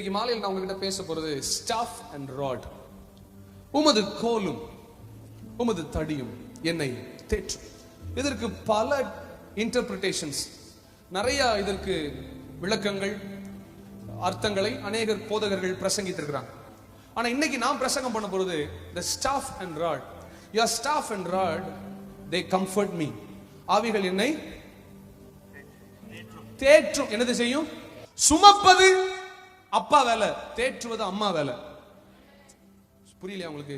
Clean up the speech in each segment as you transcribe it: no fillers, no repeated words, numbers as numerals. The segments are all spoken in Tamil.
இன்னைக்கு மாலையில் நான் உங்ககிட்ட பேச போறது ஸ்டாஃப் அண்ட் ராட். உமது கோலும் உமது தடியும் என்னை தேற்றும். இதற்கு பல இன்டர்பிரிட்டேஷன்ஸ், நிறைய இதற்கு விளக்கங்கள், அர்த்தங்களை அநேகர் போதகர்கள் பிரசங்கித்திருக்கிறாங்க. ஆனா இன்னைக்கு நான் பிரசங்கம் பண்ண போறது the staff and rod. Your staff and rod, they comfort me. ஆவிகள் என்னை தேற்றும். என்னது செய்யும்? சுமப்பது அப்பா வேலை, தேற்றுவது அம்மா வேலை. புரியலையா உங்களுக்கு?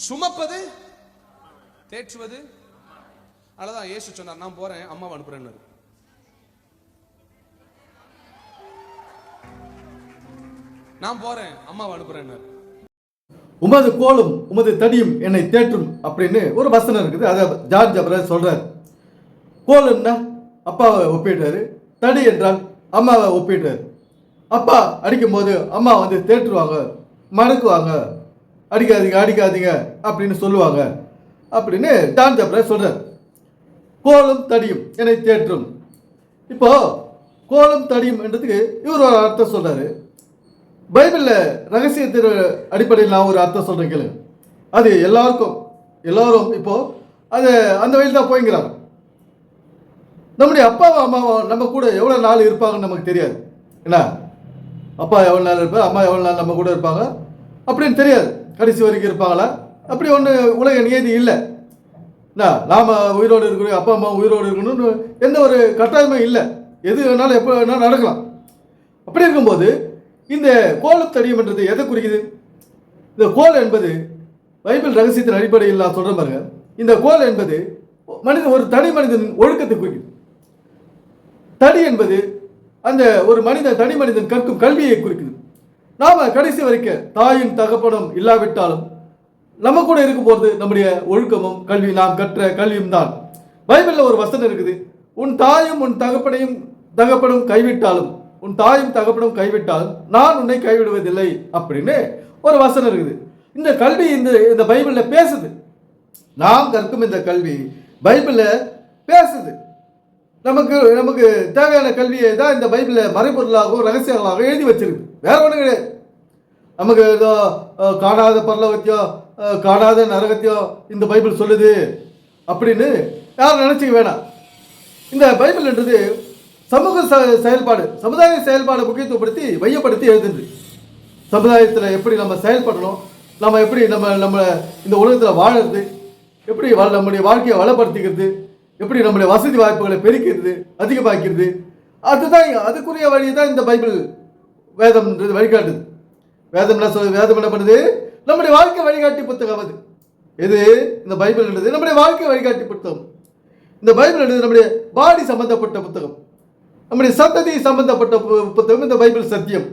சுமப்பது தேற்றுவது. அதான் இயேசு சொன்னார், நான் போறேன் அம்மாவை அனுப்புறேன்னு. நான் போறேன் அம்மாவை அனுப்புறேன்னு. உமது கோலும் உமது தடியும் என்னை தேற்றும் அப்படின்னு ஒரு வசனம் இருக்குது. அதை ஜார்ஜ் அப்ரஹாம் சொல்றாரு. கோல் என்ன? அப்பாவை ஒப்பிடுறாரு. தடி என்றால் அம்மாவை ஒப்பிடுறாரு. அப்பா அடிக்கும் போது அம்மா வந்து தேற்றுவாங்க, மடக்குவாங்க, அடிக்காதீங்க அடிக்காதீங்க அப்படின்னு சொல்லுவாங்க அப்படின்னு ஜார்ஜ் அப்ரஹாம் சொல்றாரு. கோலும் தடியும் என்னை தேற்றும். இப்போ கோலும் தடியும் என்றதுக்கு இவர் ஒரு அர்த்தம் சொல்றாரு. பைபிளில் ரகசியத்தின் அடிப்படையில் நான் ஒரு அர்த்தம் சொல்றேன் கேளு. அது எல்லாரும் இப்போ அது அந்த வழியில் தான் போய்ங்கிறாங்க. நம்முடைய அப்பாவும் அம்மாவும் நம்ம கூட எவ்வளோ நாள் இருப்பாங்கன்னு நமக்கு தெரியாது. என்ன, அப்பா எவ்வளோ நாள் இருப்பாங்க, அம்மா எவ்வளோ நாள் நம்ம கூட இருப்பாங்க அப்படின்னு தெரியாது. கடைசி வரைக்கும் இருப்பாங்களா? அப்படி ஒன்று உலக நியதி இல்லை. நாம் உயிரோடு இருக்கணும், அப்பா அம்மா உயிரோடு இருக்கணும்னு எந்த ஒரு கட்டாயமும் இல்லை. எது வேணாலும் எப்போ வேணாலும் நடக்கலாம். அப்படி இருக்கும்போது இந்த கோலும் தடியும் என்றது எதை குறிக்குது? இந்த கோல் என்பது பைபிள் ரகசியத்தின் அடிப்படையில் நான் சொல்கிறேன் பாருங்க. இந்த கோல் என்பது ஒரு தனி மனிதன் ஒழுக்கத்தை குறிக்குது. தடி என்பது அந்த ஒரு தனி மனிதன் கற்கும் கல்வியை குறிக்குது. நாம் கடைசி வரைக்கும் தாயின் தகப்பனும் இல்லாவிட்டாலும் நம்ம கூட இருக்கும் போது நம்முடைய ஒழுக்கமும் கல்வி, நாம் கற்ற கல்வியும் தான். பைபிளில் ஒரு வசனம் இருக்குது, உன் தாயும் உன் தகப்பனும் கைவிட்டாலும், உன் தாயும் தகப்பனும் கைவிட்டாலும் நான் உன்னை கைவிடுவதில்லை அப்படின்னு ஒரு வசனம் இருக்குது. இந்த கல்வி இந்த பைபிளில் பேசுது. நாம் கற்கும் இந்த கல்வி பைபிளில் பேசுது. நமக்கு தேவையான கல்வியை தான் இந்த பைபிளில் மறைபொருளாகவும் ரகசியங்களாகவும் எழுதி வச்சிருக்கு. வேற ஒன்றும் கிடையாது. நமக்கு ஏதோ காணாத பரலோகத்தையோ காணாத நரகத்தையோ இந்த பைபிள் சொல்லுது அப்படின்னு யாரும் நினைச்சுக்க வேணாம். இந்த பைபிள்ன்றது சமூக செயல்பாடு, சமுதாய செயல்பாடு முக்கியத்துவப்படுத்தி மையப்படுத்தி எழுதுது. சமுதாயத்தில் எப்படி நம்ம செயல்படணும், நம்ம எப்படி நம்ம இந்த உலகத்தில் வாழறது, எப்படி நம்முடைய வாழ்க்கையை வளப்படுத்திக்கிறது, எப்படி நம்முடைய வசதி வாய்ப்புகளை பெருக்கிறது, அதிகமாக்கிறது, அதுக்குரிய வழியை தான் இந்த பைபிள் வேதம்ன்றது வழிகாட்டுது. வேதம் என்ன பண்ணுது? நம்முடைய வாழ்க்கை வழிகாட்டி புத்தகம். அது எது? இந்த பைபிள்ன்றது நம்முடைய வாழ்க்கை வழிகாட்டி புத்தகம். இந்த பைபிள்ன்றது நம்முடைய பாடி சம்பந்தப்பட்ட புத்தகம், நம்முடைய சந்ததி சம்பந்தப்பட்ட புத்தகம் இந்த பைபிள் சத்தியம்.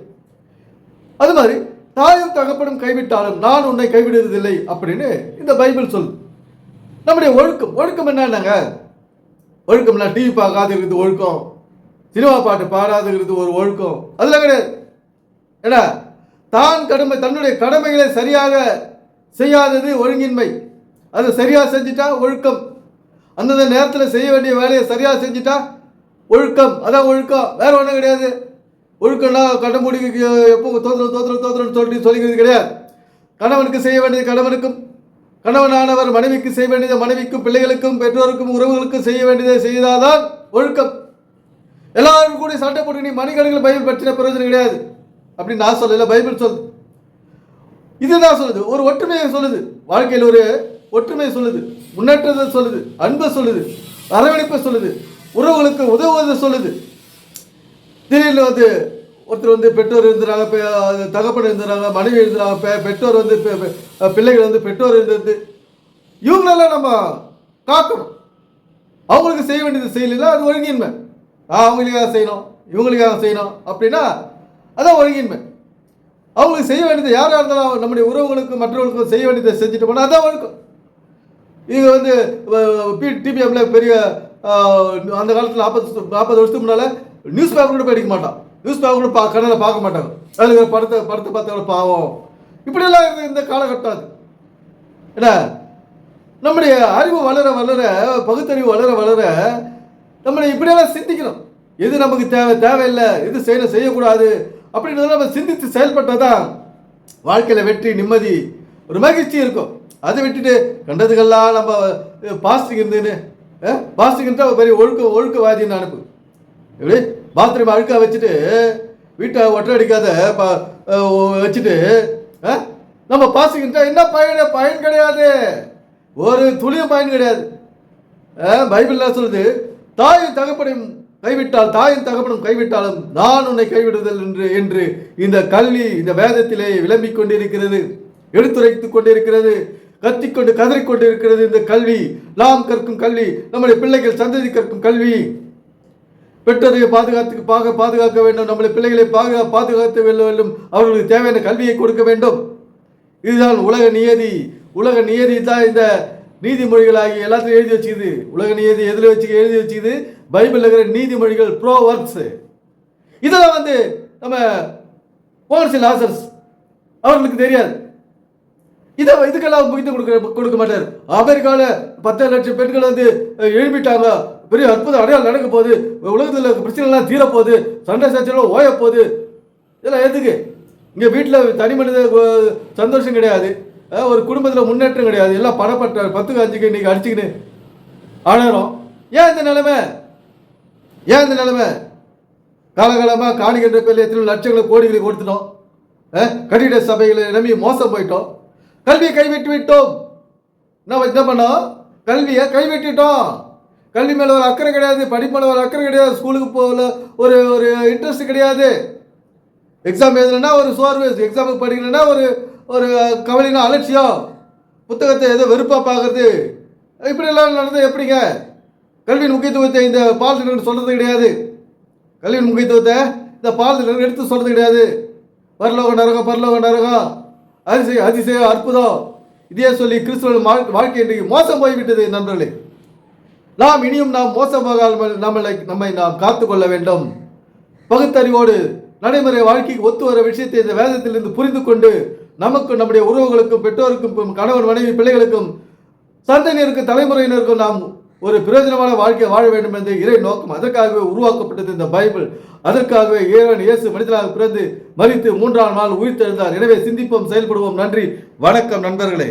அது மாதிரி தாயும் தகப்பனும் கைவிட்டாலும் நான் உன்னை கைவிடுவதில்லை அப்படின்னு இந்த பைபிள் சொல்லு. நம்முடைய ஒழுக்கம் என்னன்னாங்க? ஒழுக்கம்னா டிவி பார்க்காது இருக்கிறது ஒழுக்கம், சினிமா பாட்டு பாடாது இருக்கிறது ஒரு ஒழுக்கம், அதெல்லாம் கிடையாது. ஏன்னா தன்னுடைய கடமைகளை சரியாக செய்யாதது ஒழுங்கின்மை. அதை சரியாக செஞ்சுட்டா ஒழுக்கம். அந்தந்த நேரத்தில் செய்ய வேண்டிய வேலையை சரியாக செஞ்சுட்டா ஒழுக்கம். அதான் ஒழுக்கம், வேற ஒன்றும் கிடையாது. ஒழுக்கம்னா கடமுடி எப்போ தோத்திரம் சொல்லிக்கிறது கிடையாது. கணவனுக்கு செய்ய வேண்டியது கணவனுக்கும், கணவனானவர் மனைவிக்கு செய்ய வேண்டியது மனைவிக்கும், பிள்ளைகளுக்கும், பெற்றோருக்கும், உறவுகளுக்கும் செய்ய வேண்டியதை செய்தாதான் ஒழுக்கம். எல்லாரும் கூட சண்டை போட்டு நீ மணிக்கணக்கில் பைபிள் பற்றின பிரயோஜனம் கிடையாது அப்படின்னு நான் சொல்லல, பைபிள் சொல்லுது. இதுதான் சொல்லுது. ஒரு ஒற்றுமையை சொல்லுது, வாழ்க்கையில் ஒரு ஒற்றுமையை சொல்லுது, முன்னேற்றத்தை சொல்லுது, அன்பை சொல்லுது, அரவணைப்பை சொல்லுது, உறவுகளுக்கு உதவுவதை சொல்லுது. திடீர்னு ஒருத்தர் பெற்றோர் இருந்தாங்க, தகப்பன் இருந்தாங்க, மனைவி இருந்தாங்க, பெற்றோர் பிள்ளைகள் பெற்றோர் இருந்தது, இவங்களெல்லாம் நம்ம காக்கணும். அவங்களுக்கு செய்ய வேண்டியது செய்யலாம், அது ஒழுங்கின்மை. அவங்களுக்காக செய்யணும், இவங்களுக்காக செய்யணும் அப்படின்னா அதான் ஒழுங்கின்மை. அவங்களுக்கு செய்ய வேண்டியது யாராக இருந்தாலும் நம்முடைய உறவுகளுக்கும் மற்றவர்களுக்கும் செய்ய வேண்டியதை செஞ்சுட்டு போனால் அதான் ஒழுக்கம். இவங்க டிபிஎம்ல பெரிய அந்த காலத்தில் 40 வருஷத்துக்கு முன்னால் நியூஸ் பேப்பர் கூட படிக்க மாட்டான், நியூஸ் பேப்பர் கூட கண்ணில் பார்க்க மாட்டாங்க. அதில் படத்தை பார்த்தவங்க பாவம், இப்படியெல்லாம் இந்த காலகட்டம். அது ஏன்னா நம்முடைய அறிவு வளர பகுத்தறிவு வளர நம்ம இப்படியெல்லாம் சிந்திக்கணும். எது நமக்கு தேவையில்லை, எது செய்யக்கூடாது அப்படின்றத நம்ம சிந்தித்து செயல்பட்டாதான் வாழ்க்கையில் வெற்றி, நிம்மதி, ஒரு மகிழ்ச்சி இருக்கும். அதை விட்டுட்டு கண்டதுக்கெல்லாம் நம்ம பாஸ்டிங் இருந்துன்னு பாஸ்டிங்ன்றா பெரிய ஒழுக்கவாதின்னு அனுப்பு. எப்படி பாத்ரூம் அழுக்கா வச்சுட்டு வீட்டை ஒற்றை அடிக்காத வச்சுட்டு நம்ம பாஸ்டிங்ன்றா என்ன பயன் கிடையாது, ஒரு துளியும் பயன் கிடையாது. பைபிள் சொல்லுது, தாயின் தகப்பனையும் கைவிட்டாலும் நான் உன்னை கைவிடுதல் என்று இந்த கல்வி இந்த வேதத்திலே விளம்பிக் கொண்டிருக்கிறது, எடுத்துரைத்துக் கொண்டிருக்கிறது, கத்திக்கொண்டு கதறிக்கொண்டிருக்கிறது. இந்த கல்வி நாம் கற்கும் கல்வி, நம்முடைய பிள்ளைகள் சந்ததி கற்கும் கல்வி. பெற்றோரை பாதுகாக்க வேண்டும், நம்முடைய பிள்ளைகளை பாதுகாத்து வேண்டும், அவர்களுக்கு தேவையான கல்வியை கொடுக்க வேண்டும். இதுதான் உலக நியதி. உலக நியதி தான் இந்த நீதிமொழிகளாகி எல்லாத்தையும் எழுதி வச்சுக்குது. உலக நியதி எதில் எழுதி வச்சுக்குது? பைபிள் இருக்கிற நீதிமொழிகள், ப்ரோவர்ப்ஸ். இதெல்லாம் நம்ம போர்சில் ஆசர்ஸ் அவர்களுக்கு தெரியாது. இதுக்கெல்லாம் கொடுக்க மாட்டார். அமெரிக்காவில் 10 லட்சம் பெண்கள் எழுப்பிட்டாங்க, பெரிய அற்புதம் அடையாளம் நடக்க போகுது, உலகத்தில் பிரச்சனைலாம் தீரப்போகுது, சண்டை சச்சரவு ஓய போகுது. இதெல்லாம் எதுக்கு? இங்கே வீட்டில் தனி மனித சந்தோஷம் கிடையாது, ஒரு குடும்பத்தில் முன்னேற்றம் கிடையாது, எல்லாம் பணப்பட்ட 10க்கு 5க்கு இன்னைக்கு அடிச்சுக்கின்னு ஆனாலும் ஏன் இந்த நிலைமை? காலகாலமாக காணிக்கின்ற பேரில் எத்தனை லட்சங்களை கோடிகளை கொடுத்துட்டோம், கட்டிட சபைகளை நம்பி மோசம் போயிட்டோம், கல்வியை கைவிட்டு விட்டோம். நம்ம என்ன பண்ணோம்? கல்வியை கைவிட்டுட்டோம். கல்வி மேலே ஒரு அக்கறை கிடையாது, படிப்பு மேலே ஒரு அக்கறை கிடையாது, ஸ்கூலுக்கு போகல ஒரு இன்ட்ரெஸ்ட் கிடையாது. எக்ஸாம் எழுதுனா ஒரு சோர்வு, எக்ஸாமுக்கு படிக்கணும்னா ஒரு கவலைனா அலட்சியம், புத்தகத்தை ஏதோ வெறுப்பாக பார்க்கறது, இப்படியெல்லாம் நடந்தது எப்படிங்க? கல்வியின் முக்கியத்துவத்தை இந்த பாலத்தினர் சொல்கிறது கிடையாது. கல்வியின் முக்கியத்துவத்தை இந்த பாலத்தினர் எடுத்து சொல்கிறது கிடையாது. பரலோக நரகம் அதிசயம் அற்புதம் இதே சொல்லி கிறிஸ்துவ வாழ்க்கை இன்றைக்கு மோசம் போய்விட்டது. நண்பர்களே, நாம் இனியும் மோசமாகாமல் நம்மை நாம் காத்துக்கொள்ள வேண்டும். பகுத்தறிவோடு நடைமுறை வாழ்க்கைக்கு ஒத்து வர விஷயத்தை இந்த வேதத்திலிருந்து புரிந்து கொண்டு நமக்கும் நம்முடைய உறவுகளுக்கும் பெற்றோருக்கும் கணவன் மனைவி பிள்ளைகளுக்கும் சந்ததியினருக்கும் தலைமுறையினருக்கும் நாம் ஒரு பிரயோஜனமான வாழ்க்கையை வாழ வேண்டும் என்ற இறை நோக்கம். அதற்காகவே உருவாக்கப்பட்டது இந்த பைபிள். அதற்காகவே இயேசு மனிதனாக பிறந்து மரித்து 3ஆம் நாள் உயிர்த்தெழுந்தார். எனவே சிந்திப்போம், செயல்படுவோம். நன்றி, வணக்கம் நண்பர்களே.